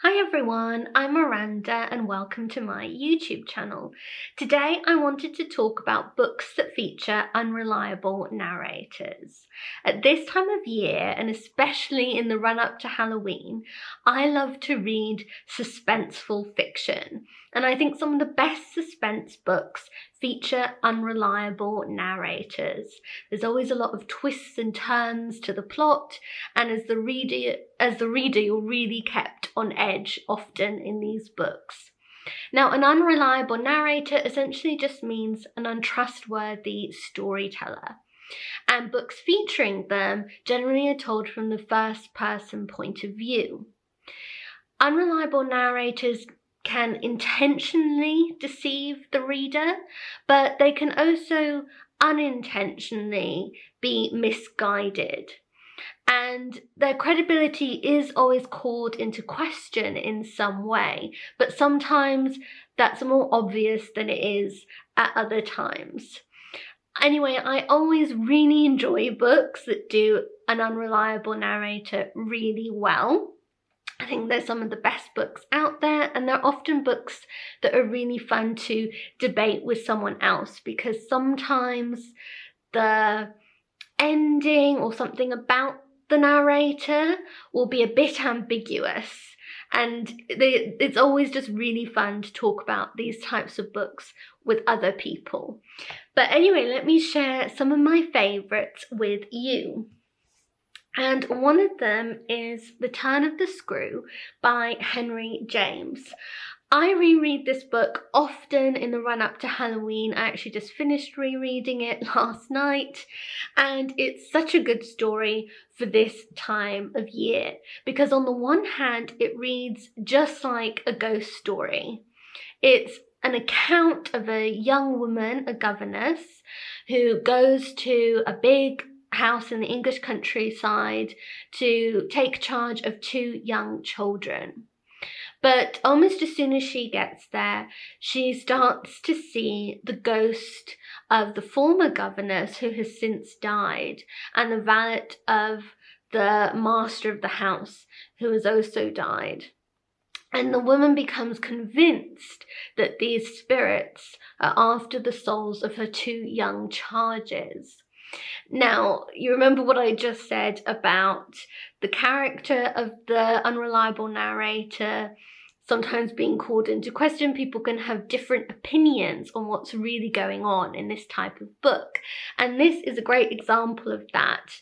Hi everyone, I'm Miranda and welcome to my YouTube channel. Today I wanted to talk about books that feature unreliable narrators. At this time of year, and especially in the run-up to Halloween, I love to read suspenseful fiction. And I think some of the best suspense books feature unreliable narrators. There's always a lot of twists and turns to the plot, and as the reader you're really kept on edge often in these books. Now, an unreliable narrator essentially just means an untrustworthy storyteller. And books featuring them generally are told from the first person point of view. Unreliable narrators can intentionally deceive the reader, but they can also unintentionally be misguided. And their credibility is always called into question in some way, but sometimes that's more obvious than it is at other times. Anyway, I always really enjoy books that do an unreliable narrator really well. I think they're some of the best books out there, and they're often books that are really fun to debate with someone else, because sometimes the ending or something about the narrator will be a bit ambiguous, and it's always just really fun to talk about these types of books with other people. But anyway, let me share some of my favourites with you. And one of them is The Turn of the Screw by Henry James. I reread this book often in the run-up to Halloween. I actually just finished rereading it last night, and it's such a good story for this time of year, because on the one hand it reads just like a ghost story. It's an account of a young woman, a governess, who goes to a big house in the English countryside to take charge of two young children. But almost as soon as she gets there, she starts to see the ghost of the former governess who has since died, and the valet of the master of the house who has also died. And the woman becomes convinced that these spirits are after the souls of her two young charges. Now, you remember what I just said about the character of the unreliable narrator sometimes being called into question. People can have different opinions on what's really going on in this type of book. And this is a great example of that.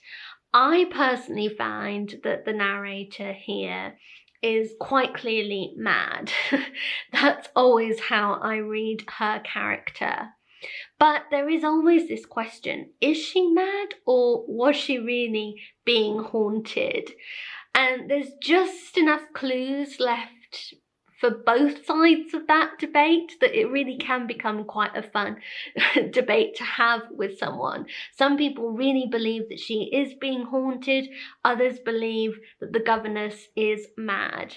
I personally find that the narrator here is quite clearly mad. That's always how I read her character. But there is always this question, is she mad, or was she really being haunted? And there's just enough clues left for both sides of that debate that it really can become quite a fun debate to have with someone. Some people really believe that she is being haunted, others believe that the governess is mad.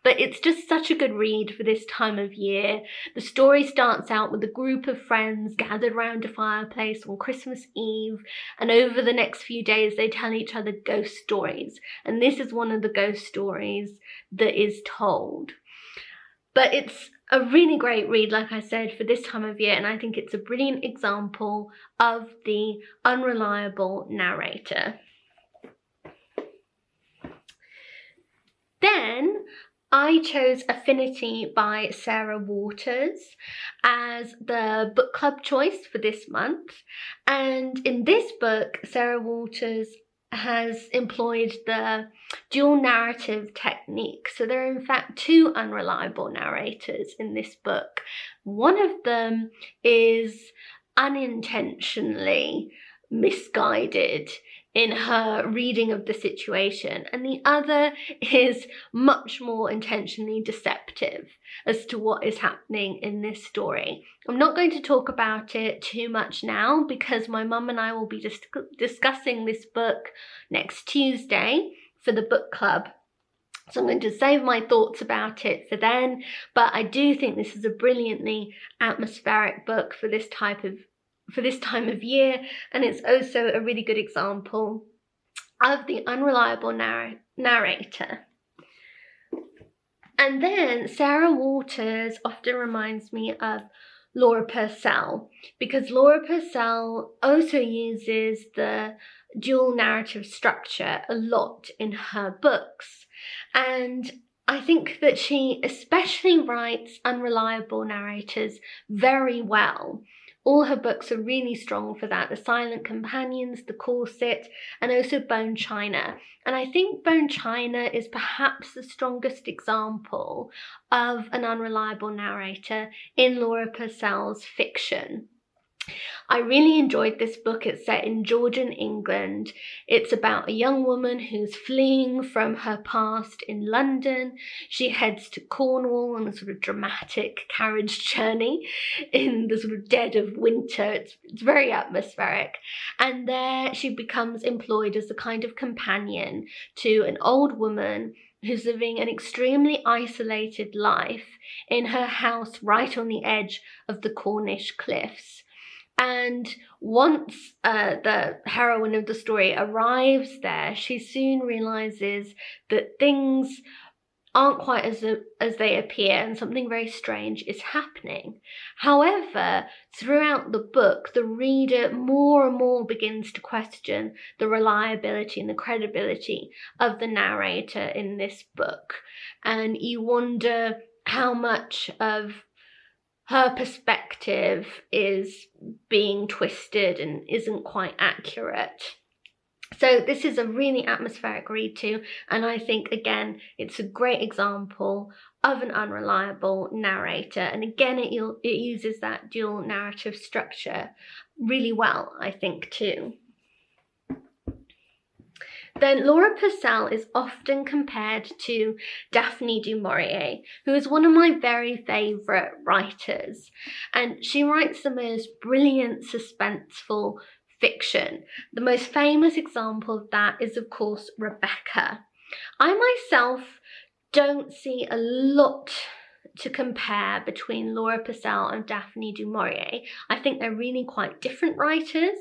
But it's just such a good read for this time of year. The story starts out with a group of friends gathered around a fireplace on Christmas Eve, and over the next few days they tell each other ghost stories. And this is one of the ghost stories that is told. But it's a really great read, like I said, for this time of year, and I think it's a brilliant example of the unreliable narrator. Then I chose Affinity by Sarah Waters as the book club choice for this month. And in this book, Sarah Waters has employed the dual narrative technique. So there are in fact two unreliable narrators in this book. One of them is unintentionally misguided in her reading of the situation, and the other is much more intentionally deceptive as to what is happening in this story. I'm not going to talk about it too much now because my mum and I will be discussing this book next Tuesday for the book club. So I'm going to save my thoughts about it for then, but I do think this is a brilliantly atmospheric book for this time of year, and it's also a really good example of the unreliable narrator. And then Sarah Waters often reminds me of Laura Purcell, because Laura Purcell also uses the dual narrative structure a lot in her books. And I think that she especially writes unreliable narrators very well. All her books are really strong for that. The Silent Companions, The Corset, and also Bone China. And I think Bone China is perhaps the strongest example of an unreliable narrator in Laura Purcell's fiction. I really enjoyed this book. It's set in Georgian England. It's about a young woman who's fleeing from her past in London. She heads to Cornwall on a sort of dramatic carriage journey in the sort of dead of winter. It's very atmospheric. And there she becomes employed as a kind of companion to an old woman who's living an extremely isolated life in her house right on the edge of the Cornish cliffs. And once the heroine of the story arrives there, she soon realizes that things aren't quite as they appear, and something very strange is happening. However, throughout the book, the reader more and more begins to question the reliability and the credibility of the narrator in this book. And you wonder how much of her perspective is being twisted and isn't quite accurate. So this is a really atmospheric read too, and I think, again, it's a great example of an unreliable narrator. And again, it uses that dual narrative structure really well, I think, too. Then Laura Purcell is often compared to Daphne du Maurier, who is one of my very favourite writers. And she writes the most brilliant, suspenseful fiction. The most famous example of that is, of course, Rebecca. I myself don't see a lot to compare between Laura Purcell and Daphne du Maurier. I think they're really quite different writers.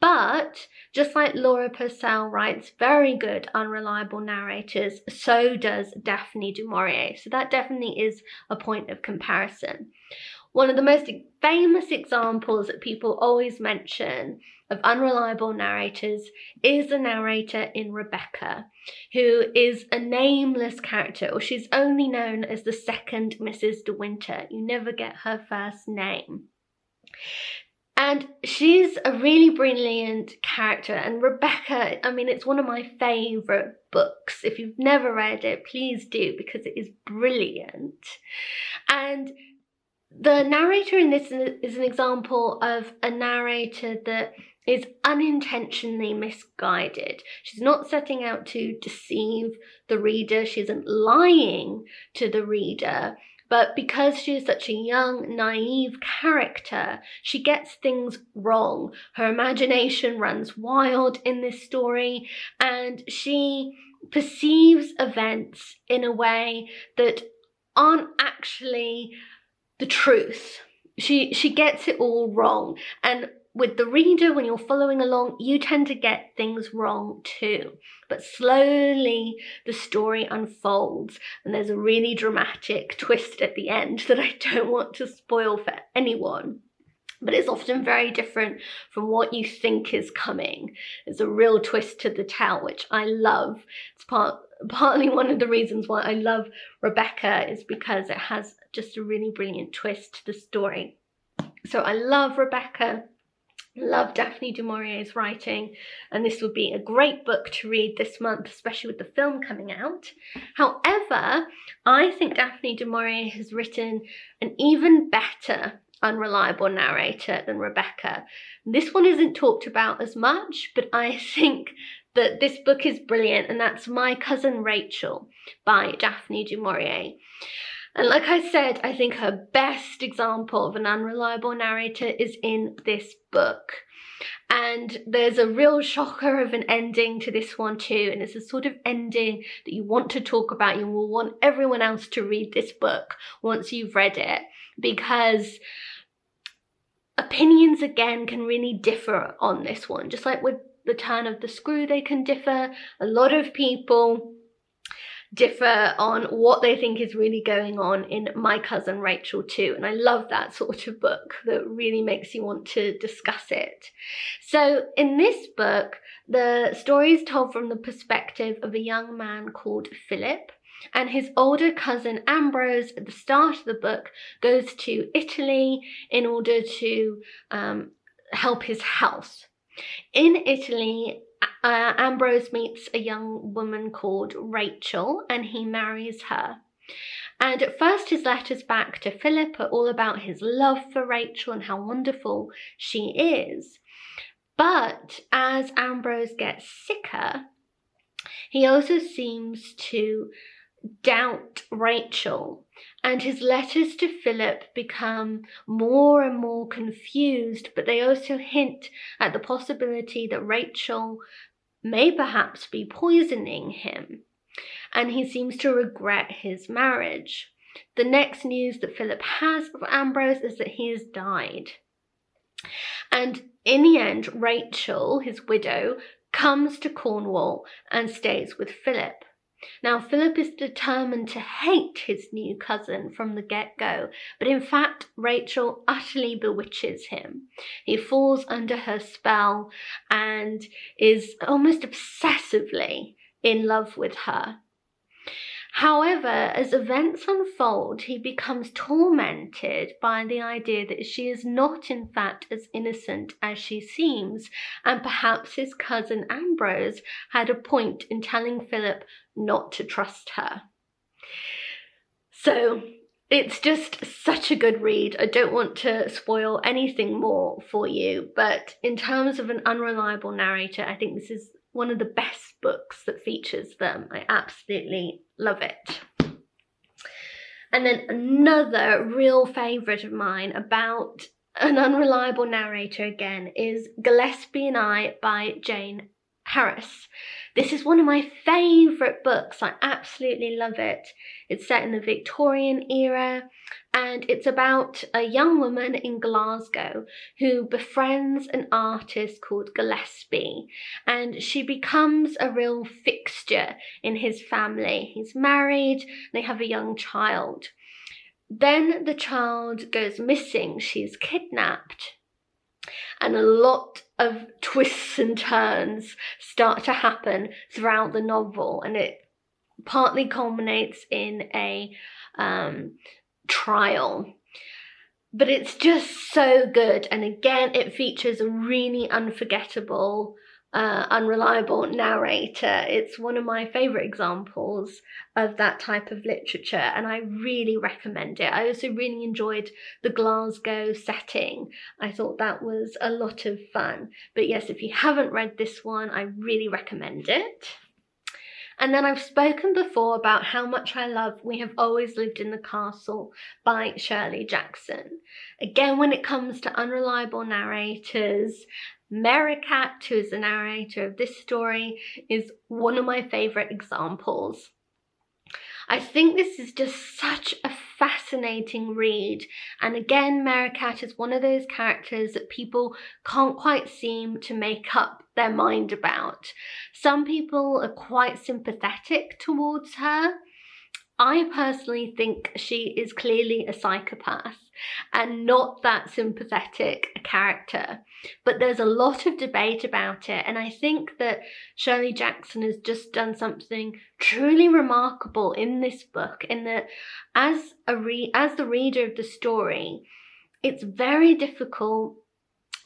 But just like Laura Purcell writes very good unreliable narrators, so does Daphne du Maurier. So that definitely is a point of comparison. One of the most famous examples that people always mention of unreliable narrators is the narrator in Rebecca, who is a nameless character, or she's only known as the second Mrs. De Winter. You never get her first name. And she's a really brilliant character. And Rebecca, I mean, it's one of my favourite books. If you've never read it, please do, because it is brilliant. And the narrator in this is an example of a narrator that is unintentionally misguided. She's not setting out to deceive the reader. She isn't lying to the reader. But because she is such a young, naive character, she gets things wrong. Her imagination runs wild in this story, and she perceives events in a way that aren't actually the truth. She gets it all wrong. And with the reader, when you're following along, you tend to get things wrong too. But slowly the story unfolds, and there's a really dramatic twist at the end that I don't want to spoil for anyone. But it's often very different from what you think is coming. There's a real twist to the tale, which I love. It's partly one of the reasons why I love Rebecca, is because it has just a really brilliant twist to the story. So I love Rebecca. Love Daphne du Maurier's writing, and this would be a great book to read this month, especially with the film coming out. However, I think Daphne du Maurier has written an even better unreliable narrator than Rebecca. This one isn't talked about as much, but I think that this book is brilliant, and that's My Cousin Rachel by Daphne du Maurier. And like I said, I think her best example of an unreliable narrator is in this book. And there's a real shocker of an ending to this one too. And it's a sort of ending that you want to talk about. You will want everyone else to read this book once you've read it, because opinions again can really differ on this one. Just like with The Turn of the Screw, they can differ. A lot of people differ on what they think is really going on in My Cousin Rachel too. And I love that sort of book that really makes you want to discuss it. So in this book, the story is told from the perspective of a young man called Philip, and his older cousin Ambrose at the start of the book goes to Italy in order to help his health. In Italy, Ambrose meets a young woman called Rachel, and he marries her. And at first his letters back to Philip are all about his love for Rachel and how wonderful she is. But as Ambrose gets sicker, he also seems to doubt Rachel, and his letters to Philip become more and more confused, but they also hint at the possibility that Rachel may perhaps be poisoning him, and he seems to regret his marriage. The next news that Philip has of Ambrose is that he has died. And in the end, Rachel, his widow, comes to Cornwall and stays with Philip. Now, Philip is determined to hate his new cousin from the get-go, but in fact, Rachel utterly bewitches him. He falls under her spell and is almost obsessively in love with her. However, as events unfold, he becomes tormented by the idea that she is not in fact as innocent as she seems, and perhaps his cousin Ambrose had a point in telling Philip not to trust her. So it's just such a good read. I don't want to spoil anything more for you, but in terms of an unreliable narrator, I think this is one of the best books that features them. I absolutely love it. And then another real favourite of mine about an unreliable narrator again is Gillespie and I by Jane Harris. This is one of my favourite books. I absolutely love it. It's set in the Victorian era, and it's about a young woman in Glasgow who befriends an artist called Gillespie, and she becomes a real fixture in his family. He's married, they have a young child. Then the child goes missing, she's kidnapped, and a lot of twists and turns start to happen throughout the novel, and it partly culminates in a trial. But it's just so good, and again it features a really unforgettable unreliable narrator. It's one of my favourite examples of that type of literature, and I really recommend it. I also really enjoyed the Glasgow setting. I thought that was a lot of fun. But yes, if you haven't read this one, I really recommend it. And then I've spoken before about how much I love We Have Always Lived in the Castle by Shirley Jackson. Again, when it comes to unreliable narrators, Merricat, who is the narrator of this story, is one of my favourite examples. I think this is just such a fascinating read, and again Merricat is one of those characters that people can't quite seem to make up their mind about. Some people are quite sympathetic towards her. I personally think she is clearly a psychopath and not that sympathetic a character, but there's a lot of debate about it, and I think that Shirley Jackson has just done something truly remarkable in this book, in that as the reader of the story, it's very difficult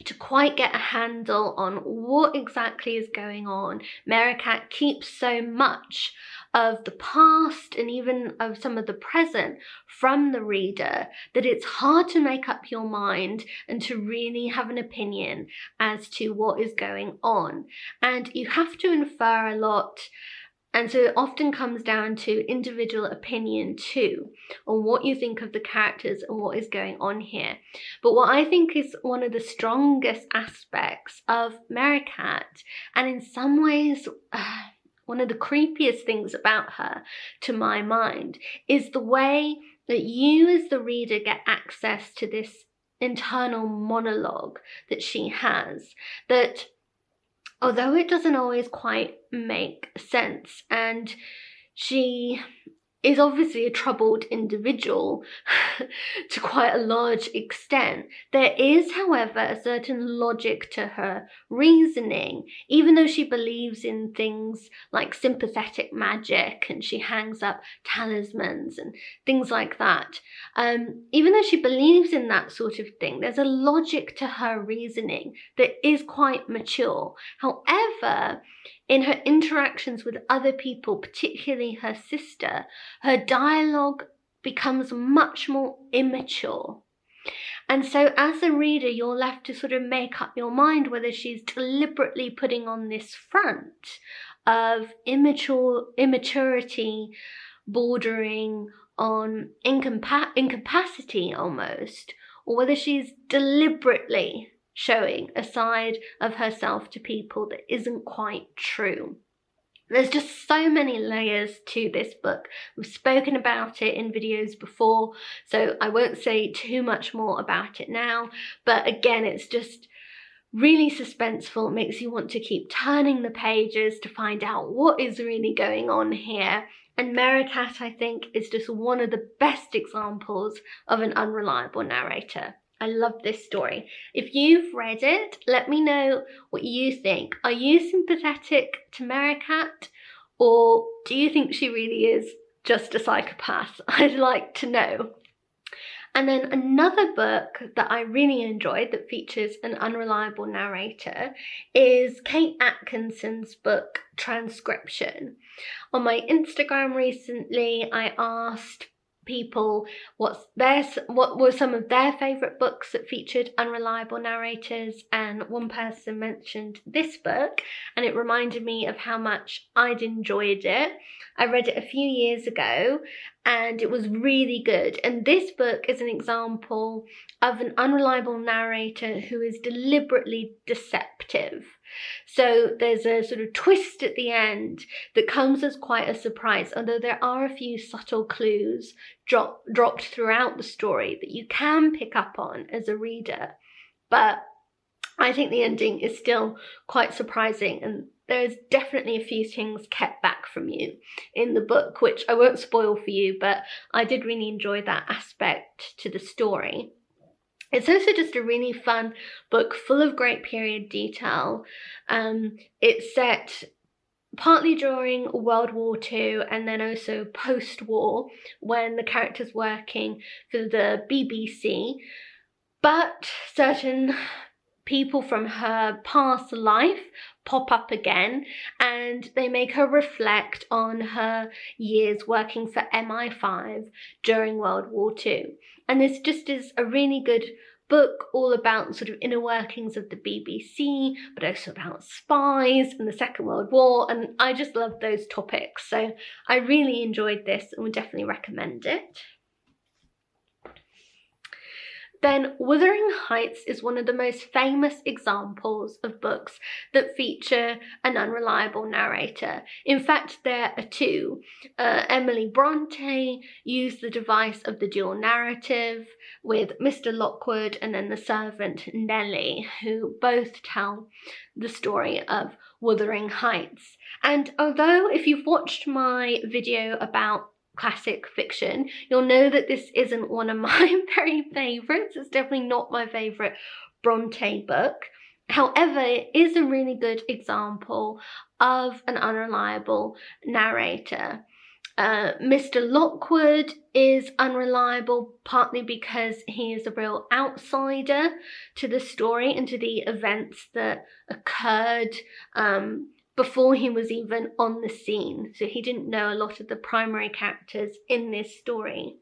to quite get a handle on what exactly is going on. Merricat keeps so much of the past and even of some of the present from the reader that it's hard to make up your mind and to really have an opinion as to what is going on. And you have to infer a lot, and so it often comes down to individual opinion too, on what you think of the characters and what is going on here. But what I think is one of the strongest aspects of Merricat, and in some ways one of the creepiest things about her, to my mind, is the way that you as the reader get access to this internal monologue that she has, that although it doesn't always quite make sense, and she is obviously a troubled individual to quite a large extent. There is, however, a certain logic to her reasoning, even though she believes in things like sympathetic magic and she hangs up talismans and things like that. Even though she believes in that sort of thing, there's a logic to her reasoning that is quite mature. However, in her interactions with other people, particularly her sister, her dialogue becomes much more immature. And so as a reader, you're left to sort of make up your mind whether she's deliberately putting on this front of immaturity bordering on incapacity almost, or whether she's deliberately showing a side of herself to people that isn't quite true. There's just so many layers to this book. We've spoken about it in videos before, so I won't say too much more about it now. But again, it's just really suspenseful. It makes you want to keep turning the pages to find out what is really going on here. And Merricat, I think, is just one of the best examples of an unreliable narrator. I love this story. If you've read it, let me know what you think. Are you sympathetic to Merricat, or do you think she really is just a psychopath? I'd like to know. And then another book that I really enjoyed that features an unreliable narrator is Kate Atkinson's book Transcription. On my Instagram recently, I asked people what were some of their favourite books that featured unreliable narrators, and one person mentioned this book, and it reminded me of how much I'd enjoyed it. I read it a few years ago and it was really good, and this book is an example of an unreliable narrator who is deliberately deceptive. So there's a sort of twist at the end that comes as quite a surprise, although there are a few subtle clues dropped throughout the story that you can pick up on as a reader. But I think the ending is still quite surprising, and there's definitely a few things kept back from you in the book, which I won't spoil for you, but I did really enjoy that aspect to the story. It's also just a really fun book, full of great period detail. It's set partly during World War II and then also post-war, when the character's working for the BBC. But certain people from her past life pop up again, and they make her reflect on her years working for MI5 during World War II. And this just is a really good book, all about sort of inner workings of the BBC, but also about spies and the Second World War, and I just love those topics. So I really enjoyed this and would definitely recommend it. Then Wuthering Heights is one of the most famous examples of books that feature an unreliable narrator. In fact, there are two. Emily Bronte used the device of the dual narrative with Mr. Lockwood and then the servant Nellie, who both tell the story of Wuthering Heights. And although if you've watched my video about classic fiction, you'll know that this isn't one of my very favourites. It's definitely not my favourite Bronte book. However, it is a really good example of an unreliable narrator. Mr. Lockwood is unreliable partly because he is a real outsider to the story and to the events that occurred before he was even on the scene. So he didn't know a lot of the primary characters in this story.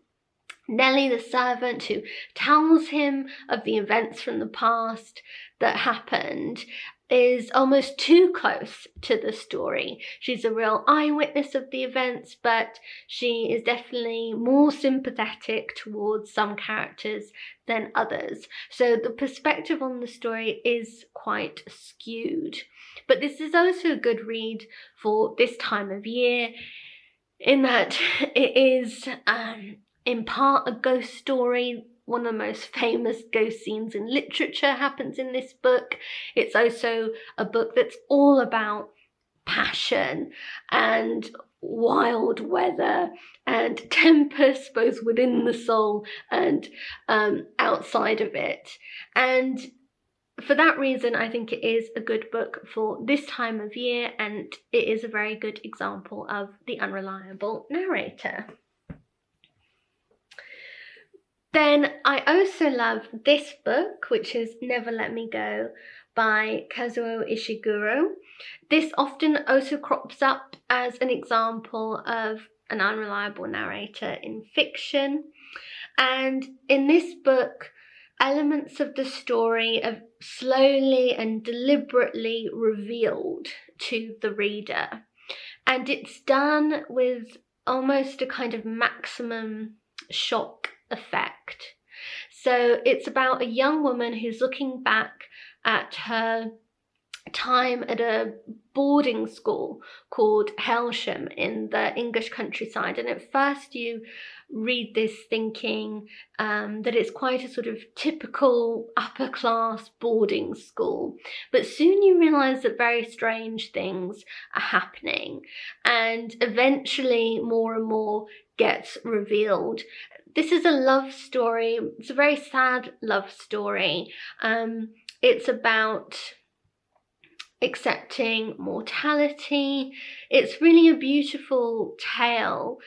Nellie, the servant, who tells him of the events from the past that happened, is almost too close to the story. She's a real eyewitness of the events, but she is definitely more sympathetic towards some characters than others. So the perspective on the story is quite skewed. But this is also a good read for this time of year, in that it is in part a ghost story. One of the most famous ghost scenes in literature happens in this book. It's also a book that's all about passion and wild weather and tempests both within the soul and outside of it. And for that reason, I think it is a good book for this time of year, and it is a very good example of the unreliable narrator. Then I also love this book, which is Never Let Me Go by Kazuo Ishiguro. This often also crops up as an example of an unreliable narrator in fiction. And in this book, elements of the story are slowly and deliberately revealed to the reader. And it's done with almost a kind of maximum shock effect. So it's about a young woman who's looking back at her time at a boarding school called Hailsham in the English countryside. And at first you read this thinking that it's quite a sort of typical upper class boarding school, but soon you realise that very strange things are happening, and eventually more and more gets revealed. This is a love story. It's a very sad love story. It's about accepting mortality. It's really a beautiful tale,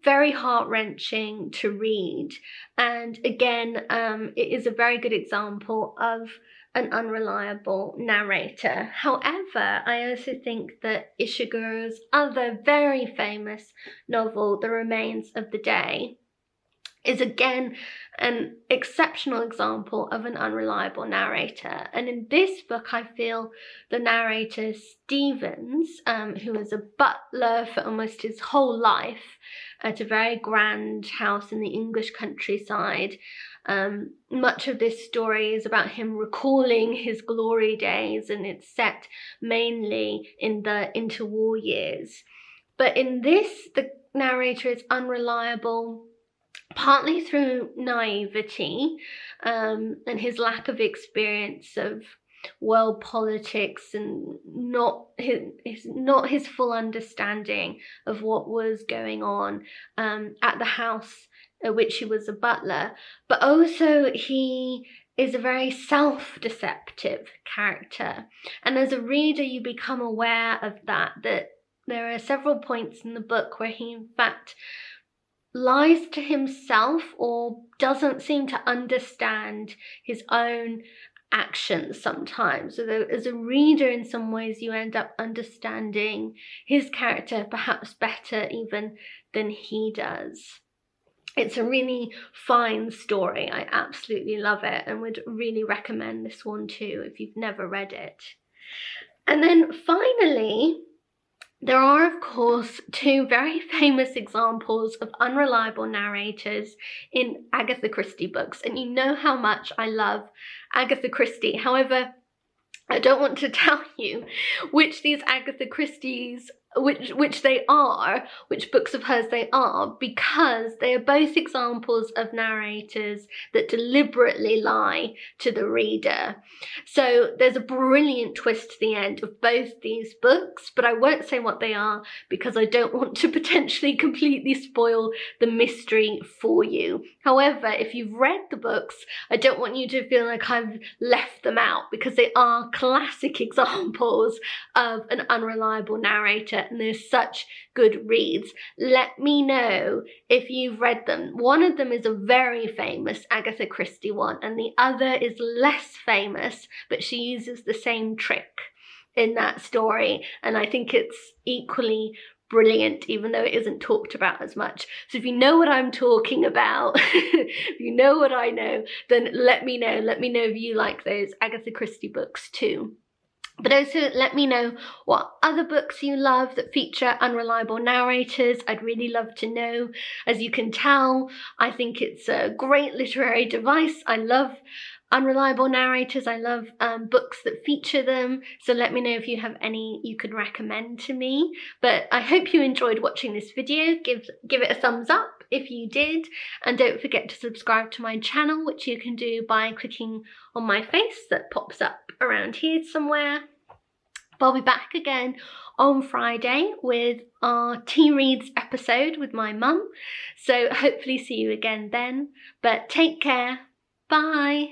very heart-wrenching to read. And again, it is a very good example of an unreliable narrator. However, I also think that Ishiguro's other very famous novel, The Remains of the Day, is again an exceptional example of an unreliable narrator. And in this book, I feel the narrator Stevens, who was a butler for almost his whole life at a very grand house in the English countryside, much of this story is about him recalling his glory days, and it's set mainly in the interwar years. But in this, the narrator is unreliable, partly through naivety and his lack of experience of world politics, and not his full understanding of what was going on at the house at which he was a butler. But also he is a very self-deceptive character, and as a reader you become aware of that there are several points in the book where he in fact lies to himself or doesn't seem to understand his own actions sometimes. So as a reader, in some ways, you end up understanding his character perhaps better even than he does. It's a really fine story. I absolutely love it and would really recommend this one too if you've never read it. And then finally, there are, of course, two very famous examples of unreliable narrators in Agatha Christie books, and you know how much I love Agatha Christie. However, I don't want to tell you which these Agatha Christie's which books of hers they are, because they are both examples of narrators that deliberately lie to the reader. So there's a brilliant twist to the end of both these books, but I won't say what they are because I don't want to potentially completely spoil the mystery for you. However, if you've read the books, I don't want you to feel like I've left them out, because they are classic examples of an unreliable narrator, and they're such good reads. Let me know if you've read them. One of them is a very famous Agatha Christie one, and the other is less famous, but she uses the same trick in that story, and I think it's equally brilliant, even though it isn't talked about as much. So if you know what I'm talking about, if you know what I know, then let me know. Let me know if you like those Agatha Christie books too. But also let me know what other books you love that feature unreliable narrators. I'd really love to know. As you can tell, I think it's a great literary device. I love unreliable narrators. I love books that feature them. So let me know if you have any you could recommend to me. But I hope you enjoyed watching this video. Give it a thumbs up if you did, and don't forget to subscribe to my channel, which you can do by clicking on my face that pops up around here somewhere. I'll be back again on Friday with our Tea Reads episode with my mum. So hopefully see you again then. But take care. Bye.